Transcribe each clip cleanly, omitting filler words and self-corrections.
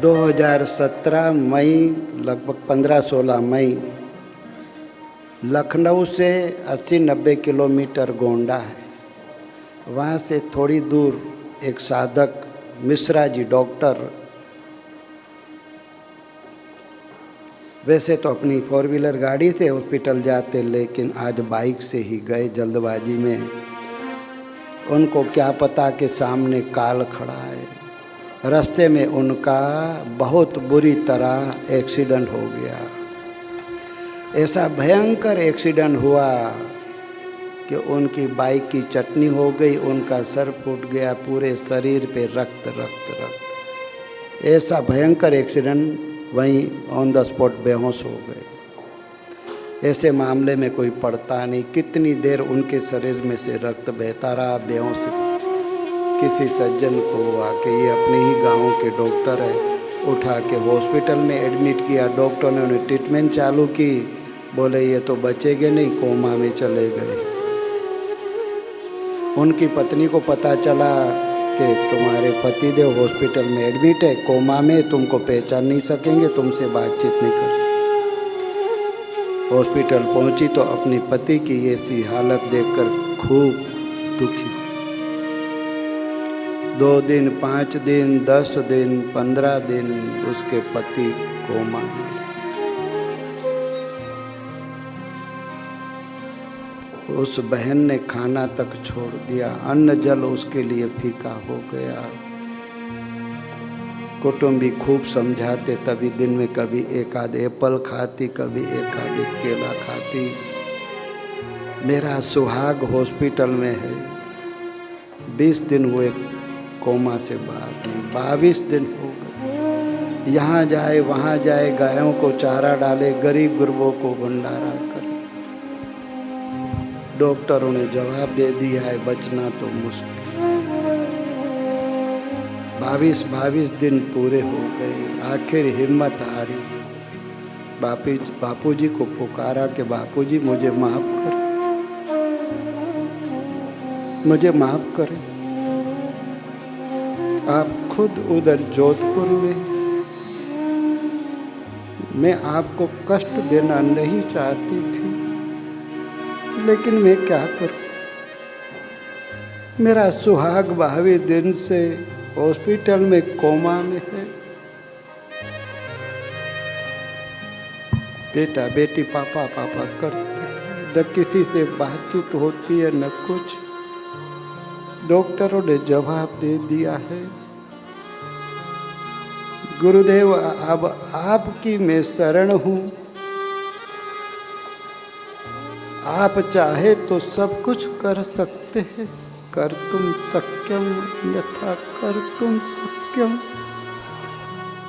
2017 मई, लगभग 15-16 मई, लखनऊ से 80-90 किलोमीटर गोंडा है। वहाँ से थोड़ी दूर एक साधक मिश्रा जी डॉक्टर, वैसे तो अपनी 4 व्हीलर गाड़ी से हॉस्पिटल जाते, लेकिन आज बाइक से ही गए जल्दबाजी में। उनको क्या पता कि सामने काल खड़ा है। रास्ते में उनका बहुत बुरी तरह एक्सीडेंट हो गया। ऐसा भयंकर एक्सीडेंट हुआ कि उनकी बाइक की चटनी हो गई, उनका सर फूट गया, पूरे शरीर पे रक्त रक्त रक्त। ऐसा भयंकर एक्सीडेंट, वहीं ऑन द स्पॉट बेहोश हो गए। ऐसे मामले में कोई पड़ता नहीं, कितनी देर उनके शरीर में से रक्त बहता रहा, बेहोश। किसी सज्जन को हुआ कि ये अपने ही गांव के डॉक्टर है, उठा के हॉस्पिटल में एडमिट किया। डॉक्टर ने उन्हें ट्रीटमेंट चालू की, बोले ये तो बचेंगे नहीं, कोमा में चले गए। उनकी पत्नी को पता चला कि तुम्हारे पतिदेव हॉस्पिटल में एडमिट है, कोमा में, तुमको पहचान नहीं सकेंगे, तुमसे बातचीत नहीं कर। हॉस्पिटल पहुंची तो अपनी पति की ऐसी हालत देखकर खूब दुखी। 2 दिन, 5 दिन, 10 दिन, 15 दिन उसके पति कोमा में। उस बहन ने खाना तक छोड़ दिया, अन्न जल उसके लिए फीका हो गया। कुटुंबी खूब समझाते, तभी दिन में कभी एक आध एप्पल खाती, कभी एक आध केला खाती। मेरा सुहाग हॉस्पिटल में है, 20 दिन हुए कोमा से बाहर, 22 दिन हो गए। यहाँ जाए वहाँ जाए, गायों को चारा डाले, गरीब गुरबों को भंडारा करे। डॉक्टरों ने जवाब दे दिया है बचना तो मुश्किल। 22 दिन पूरे हो गए, आखिर हिम्मत हारी। बापूजी को पुकारा कि बापूजी मुझे माफ कर, मुझे माफ करें। आप खुद उधर जोधपुर में, मैं आपको कष्ट देना नहीं चाहती थी, लेकिन मैं क्या करूं। मेरा सुहाग 22 दिन से हॉस्पिटल में कोमा में है। बेटा बेटी पापा पापा करते, न किसी से बातचीत होती है न कुछ। डॉक्टरों ने जवाब दे दिया है, गुरुदेव अब आपकी मैं शरण हूँ, आप चाहे तो सब कुछ कर सकते हैं। कर तुम शक्यम यथा कर तुम शक्यम।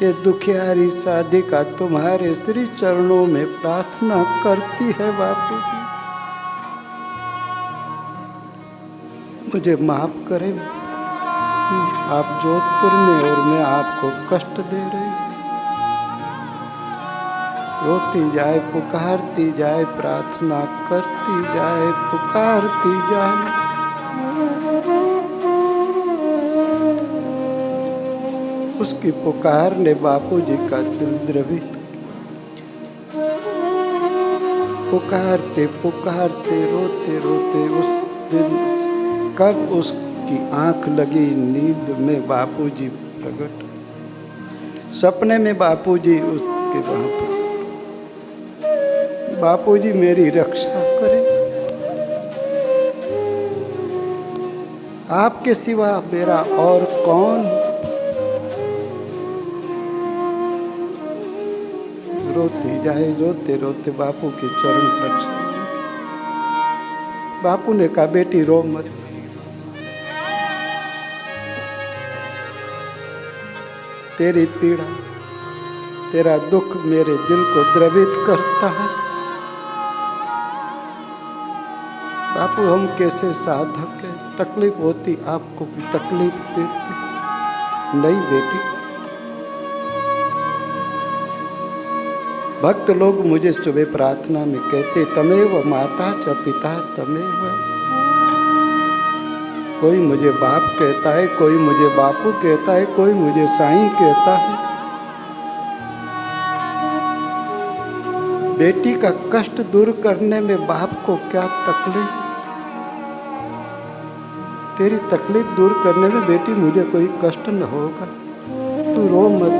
ये दुखियारी साधिका तुम्हारे श्री चरणों में प्रार्थना करती है बापू जी, मुझे माफ करें। आप जोधपुर में और मैं आपको कष्ट दे रही। रोती जाए, पुकारती जाए, प्रार्थना करती जाए, पुकारती जाए। उसकी पुकार ने बापूजी का दिल द्रवित। पुकारते पुकारते रोते रोते उस दिन कब उसकी आंख लगी, नींद में बापूजी प्रकट। सपने में बापूजी उसके वहां पर, बापूजी मेरी रक्षा करें, आपके सिवा मेरा और कौन। रोती जाए, रोते रोते बापू के चरण रक्षा। बापू ने कहा बेटी रो मत, तेरी पीड़ा, तेरा दुख मेरे दिल को द्रवित करता है। बापू हम कैसे साधक हैं, तकलीफ होती आपको भी तकलीफ देते। नहीं बेटी, भक्त लोग मुझे सुबह प्रार्थना में कहते तमेव माता च पिता तमेव। कोई मुझे बाप कहता है, कोई मुझे बापू कहता है, कोई मुझे साईं कहता है। बेटी का कष्ट दूर करने में बाप को क्या तकलीफ, तेरी तकलीफ दूर करने में बेटी मुझे कोई कष्ट न होगा, तू रो मत।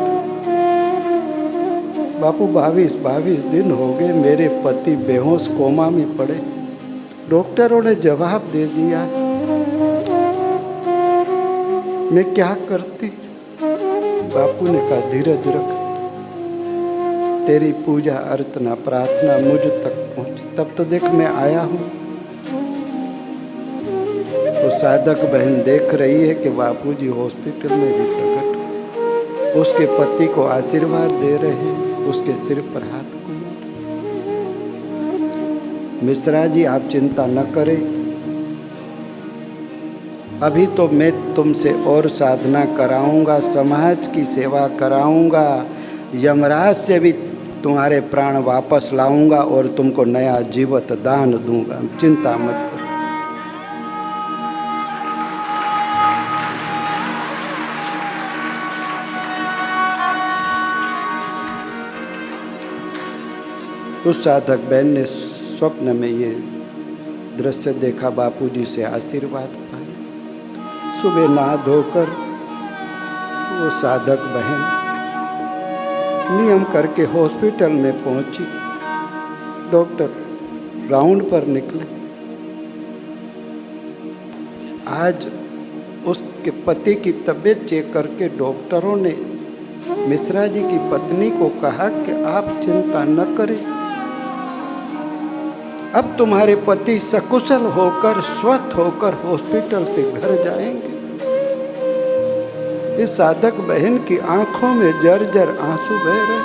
बापू 22 दिन हो गए मेरे पति बेहोश कोमा में पड़े। डॉक्टरों ने जवाब दे दिया, मैं क्या करती। बापू ने कहा धीरज रख, तेरी पूजा अर्चना प्रार्थना मुझ तक पहुंची, तब तो देख मैं आया हूं। वो साधक बहन देख रही है कि बापूजी हॉस्पिटल में भी प्रकट, उसके पति को आशीर्वाद दे रहे हैं, उसके सिर पर हाथ को। मिश्रा जी आप चिंता न करें, अभी तो मैं तुमसे और साधना कराऊंगा, समाज की सेवा कराऊंगा, यमराज से भी तुम्हारे प्राण वापस लाऊंगा और तुमको नया जीवत दान दूंगा, चिंता मत करो। उस साधक बहन ने स्वप्न में ये दृश्य देखा, बापूजी से आशीर्वाद पाए। सुबह नहा धोकर वो साधक बहन नियम करके हॉस्पिटल में पहुंची। डॉक्टर राउंड पर निकले। आज उसके पति की तबीयत चेक करके डॉक्टरों ने मिश्रा जी की पत्नी को कहा कि आप चिंता न करें, अब तुम्हारे पति सकुशल होकर स्वस्थ होकर हॉस्पिटल से घर जाएंगे। इस साधक बहन की आंखों में जर्जर आंसू बह रहे।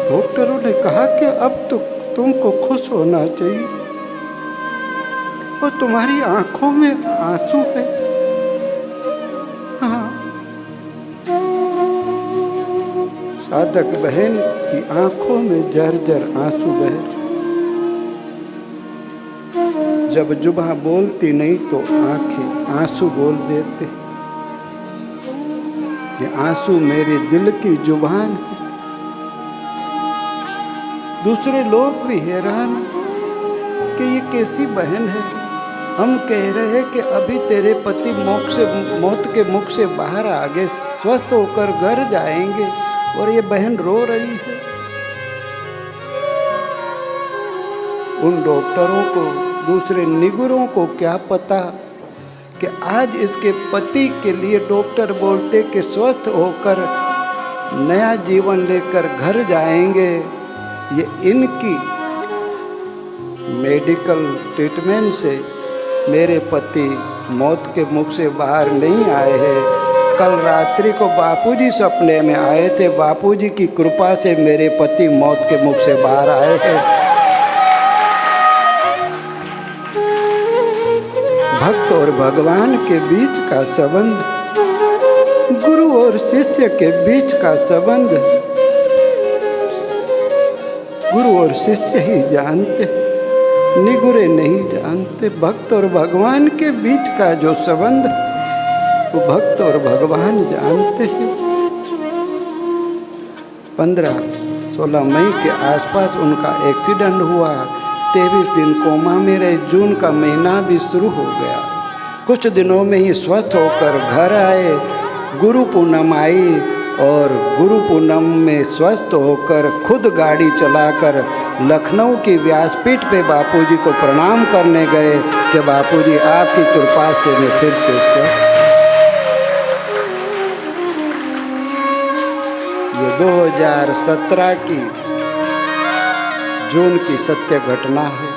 डॉक्टरों ने कहा कि अब तो तुमको खुश होना चाहिए और तुम्हारी आंखों में आंसू है। हाँ, साधक बहन की आंखों में जर्जर आंसू बह रहे। जब जुबान बोलती नहीं तो आंखें आंसू बोल देते। ये आंसू मेरे दिल की जुबान है। दूसरे लोग भी हैरान कि ये कैसी बहन है। हम कह रहे हैं कि अभी तेरे पति मौत के मुख से बाहर आ गए, स्वस्थ होकर घर जाएंगे, और ये बहन रो रही है। उन डॉक्टरों को, दूसरे निगुरों को क्या पता कि आज इसके पति के लिए डॉक्टर बोलते कि स्वस्थ होकर नया जीवन लेकर घर जाएंगे। ये इनकी मेडिकल ट्रीटमेंट से मेरे पति मौत के मुख से बाहर नहीं आए हैं। कल रात्रि को बापूजी सपने में आए थे, बापूजी की कृपा से मेरे पति मौत के मुख से बाहर आए हैं। भक्त और भगवान के बीच का संबंध, गुरु और शिष्य के बीच का संबंध गुरु और शिष्य ही जानते, निगुरे नहीं जानते। भक्त और भगवान के बीच का जो संबंध वो भक्त और भगवान जानते हैं। 15-16 मई के आसपास उनका एक्सीडेंट हुआ। 23 दिन कोमा में रहे। जून का महीना भी शुरू हो गया। कुछ दिनों में ही स्वस्थ होकर घर आए। गुरु पूनम आई और गुरु पूनम में स्वस्थ होकर खुद गाड़ी चलाकर लखनऊ की व्यासपीठ पे बापूजी को प्रणाम करने गए कि बापूजी आपकी कृपा से मैं फिर से स्वस्थ। ये 2017 की जून की सत्य घटना है।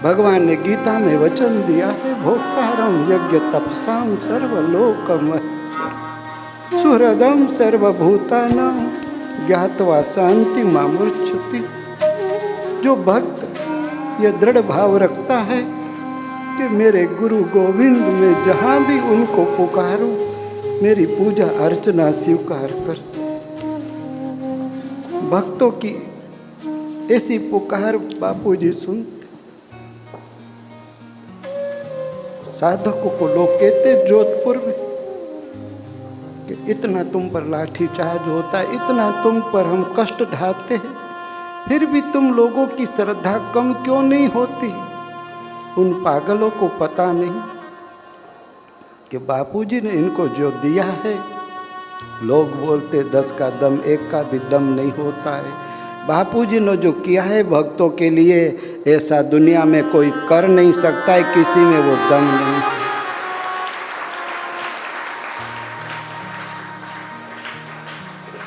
भगवान ने गीता में वचन दिया है, भोक्तारं यज्ञ तपसां सर्वलोकम सुहृदं सर्वभूतानां ज्ञात्वा शांति मामुच्यति। जो भक्त ये दृढ़ भाव रखता है कि मेरे गुरु गोविंद में जहाँ भी उनको पुकारूं मेरी पूजा अर्चना स्वीकार करते। भक्तों की ऐसी पुकार बापूजी सुनते। साधकों को लोग कहते जोधपुर में कि इतना तुम पर लाठीचार्ज होता है, इतना तुम पर हम कष्ट ढाते हैं, फिर भी तुम लोगों की श्रद्धा कम क्यों नहीं होती? उन पागलों को पता नहीं कि बापूजी ने इनको जो दिया है, लोग बोलते 10 का दम 1 का भी दम नहीं होता है। बापूजी ने जो किया है भक्तों के लिए, ऐसा दुनिया में कोई कर नहीं सकता है, किसी में वो दम नहीं।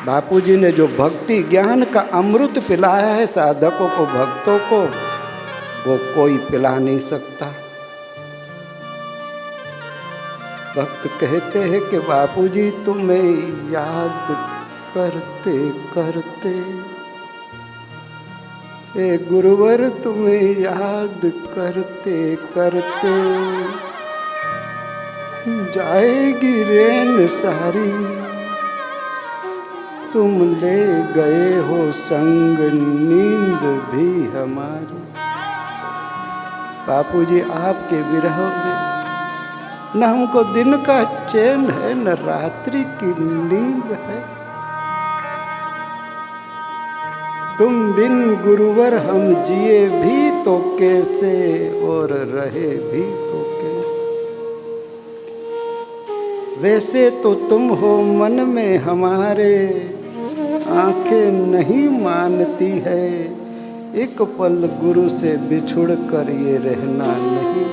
बापूजी ने जो भक्ति ज्ञान का अमृत पिलाया है साधकों को, भक्तों को, वो कोई पिला नहीं सकता। भक्त कहते हैं कि बापूजी तुम्हें याद करते करते, ए गुरुवर तुम्हें याद करते करते, जाएगी रैन सारी, तुम ले गए हो संग नींद भी हमारी। बापूजी आपके विरह में न हमको दिन का चैन है, न रात्रि की नींद है। तुम बिन गुरुवर हम जिए भी तो कैसे, और रहे भी तो कैसे। वैसे तो तुम हो मन में हमारे, आंखें नहीं मानती है, एक पल गुरु से बिछुड़ कर ये रहना नहीं।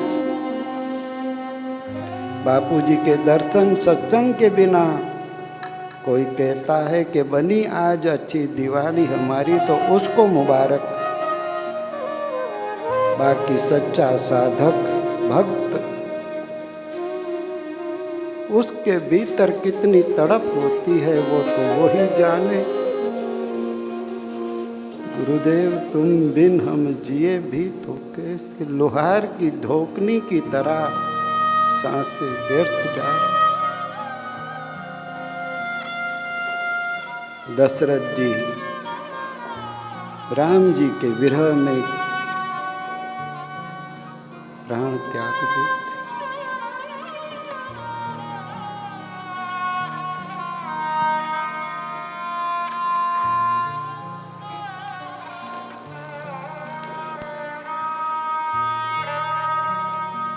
बापूजी के दर्शन सत्संग के बिना, कोई कहता है कि बनी आज अच्छी दिवाली हमारी, तो उसको मुबारक। बाकी सच्चा साधक भक्त, उसके भीतर कितनी तड़प होती है वो तो वही जाने। गुरुदेव तुम बिन हम जिए भी तो कैसे, लोहार की धोकनी की तरह सांसें व्यर्थ जा। दशरथ जी राम जी के विरह में प्राण त्याग देते।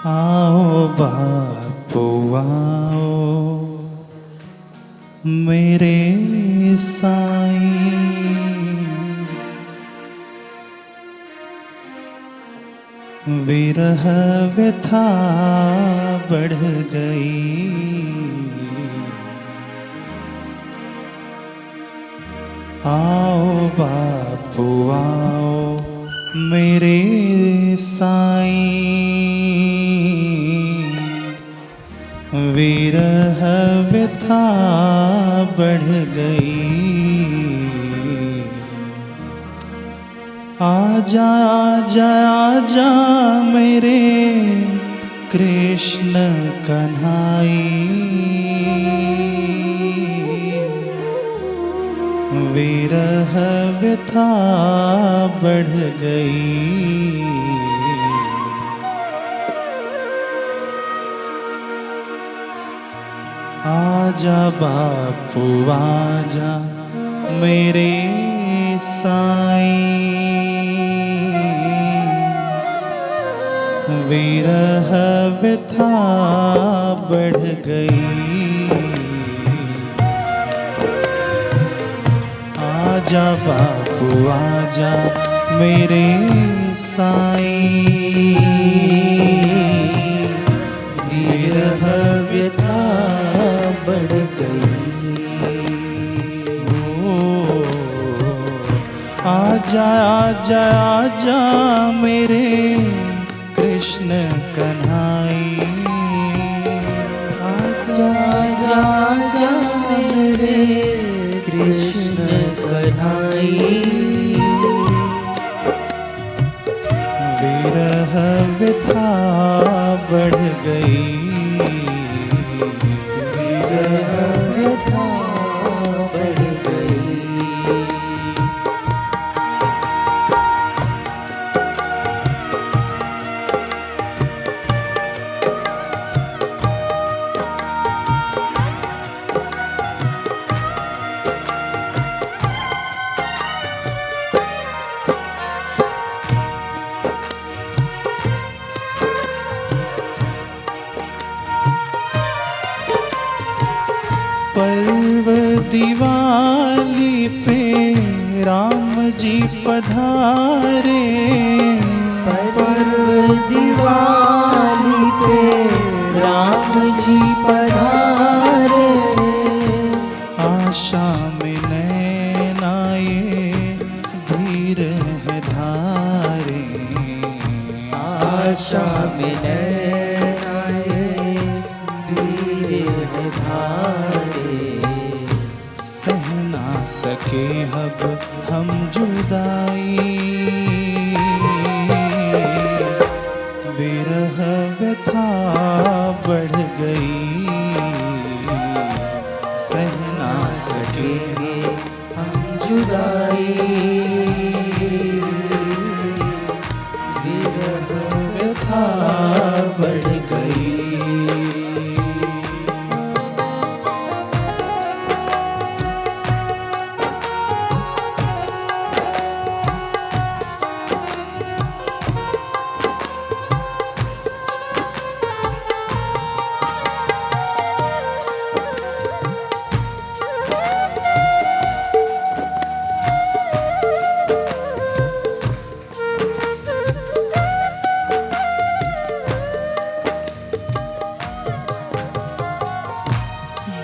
आओ बापू आओ मेरे साईं, विरह व्यथा बढ़ गई। आओ बापू आओ मेरे साईं, विरह व्यथा बढ़ गई। आजा आजा आजा मेरे कृष्ण कन्हाई, विरह व्यथा बढ़ गई। आजा बापू आजा मेरे साईं, विरह व्यथा बढ़ गई। आजा बापू आजा मेरे साईं, विरह व्यथा बढ़ गई। ओ आजा आजा आजा मेरे कृष्ण कन्हाई, आजा आजा आजा मेरे कृष्ण कन्हाई। विरह व्यथा बढ़ गई, विरह व्यथा बढ़ गई। पर्व दिवाली पे राम जी पधारे, पर्व दिवाली पे राम जी पधारे, आशा में नैनाए धीर है धारे, आशा में नैनाए धीर है धारे, सह ना सके अब हम जुदाई, विरह व्यथा बढ़ गई, सह ना सके हम जुदाई, विरह व्यथा बढ़ गई।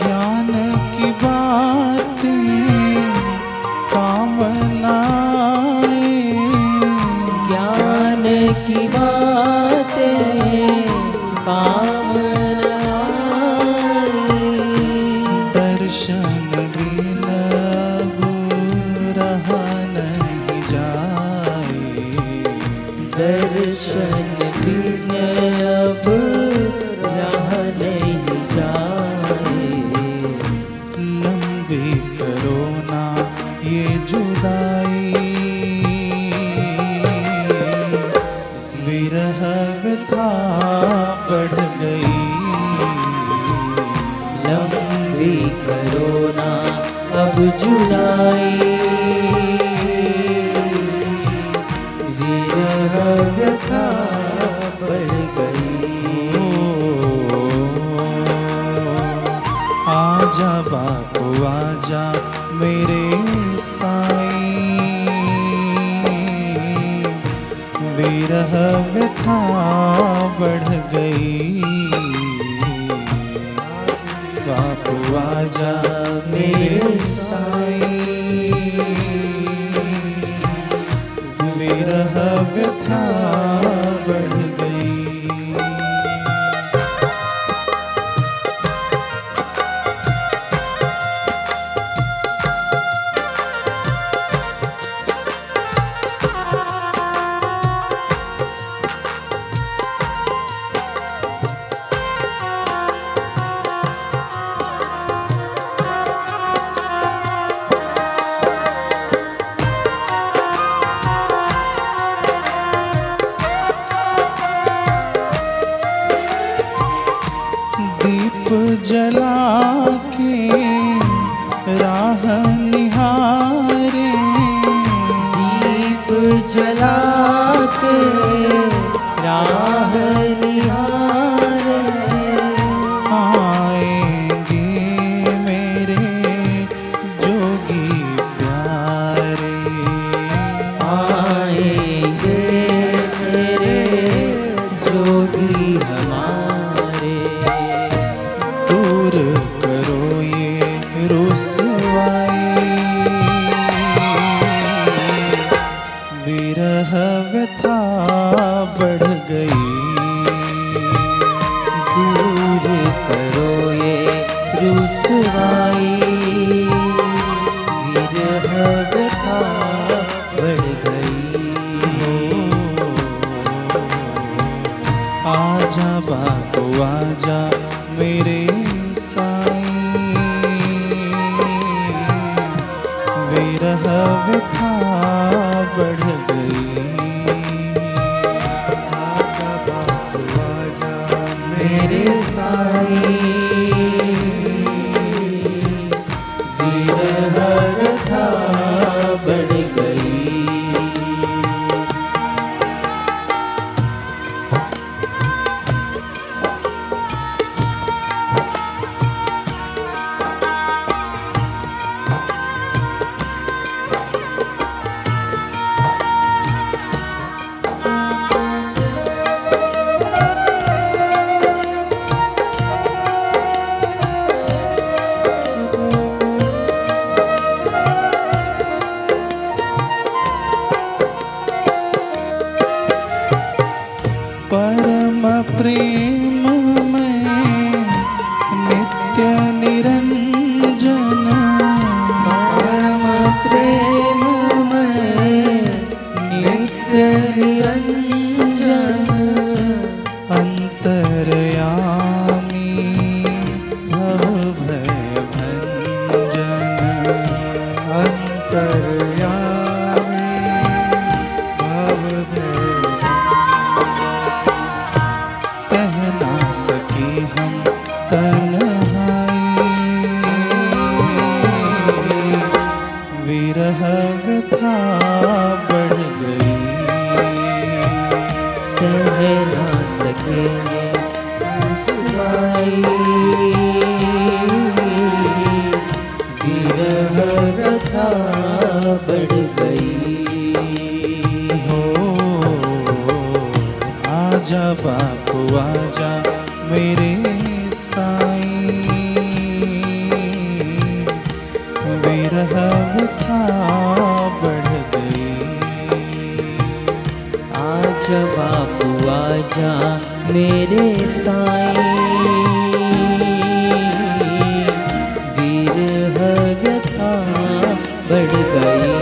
ज्ञान की बातें काम न आए, ज्ञान की बातें काम न आए, दर्शन बिन अब रहा नहीं जाए, दर्शन बिन अब रह नहीं जाए, लंबी करो ना ये जुदाई, विरह व्यथा बढ़ गई, लंबी करो ना अब जुदाई, विरह व्यथा बढ़ गई। आजा बापू आजा मेरे साईं, विरह व्यथा बढ़ गई, बापू आजा मेरे साईं, विरह व्यथा बढ़ गई। दीप जला के राह निहारे, दीप जला के राह निहारे, आएंगे मेरे जोगी प्यारे, आएंगे मेरे जोगी हमारे, दूर करो ये रुसवाई, विरह व्यथा बढ़ गई, दूर करो ये रुसवाई, विरह व्यथा बढ़ गई। आजा बापू आजा मेरे साईं, विरह व्यथा बढ़ गई, आजा बापू आजा मेरे साईं, विरह व्यथा बढ़ गई। व्यथा बढ़ गई। सह ना सकेंगे रुसवाई, विरह व्यथा बढ़ गई। हो आजा बापू आजा मेरे साईं, विरह व्यथा बढ़ गई। आजा बापू आजा मेरे साईं, विरह व्यथा बढ़ गई।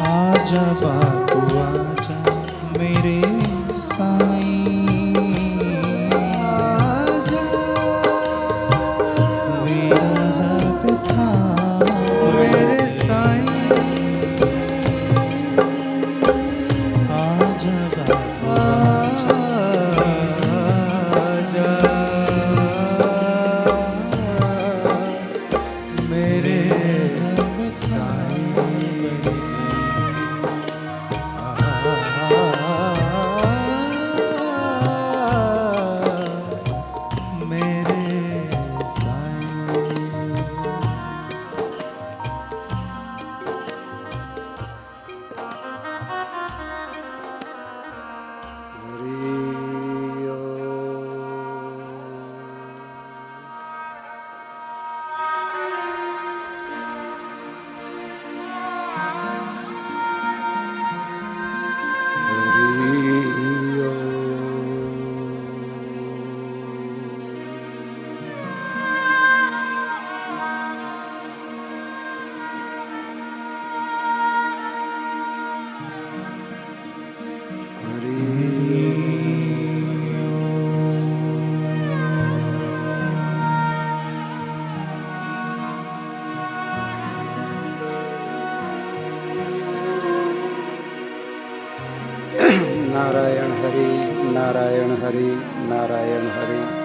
आजा बापू आजा मेरे साईं, आजा विरह व्यथा मेरे साईं। आजा बापू आजा मेरे साईं। नारायण हरि, नारायण हरि, नारायण हरि।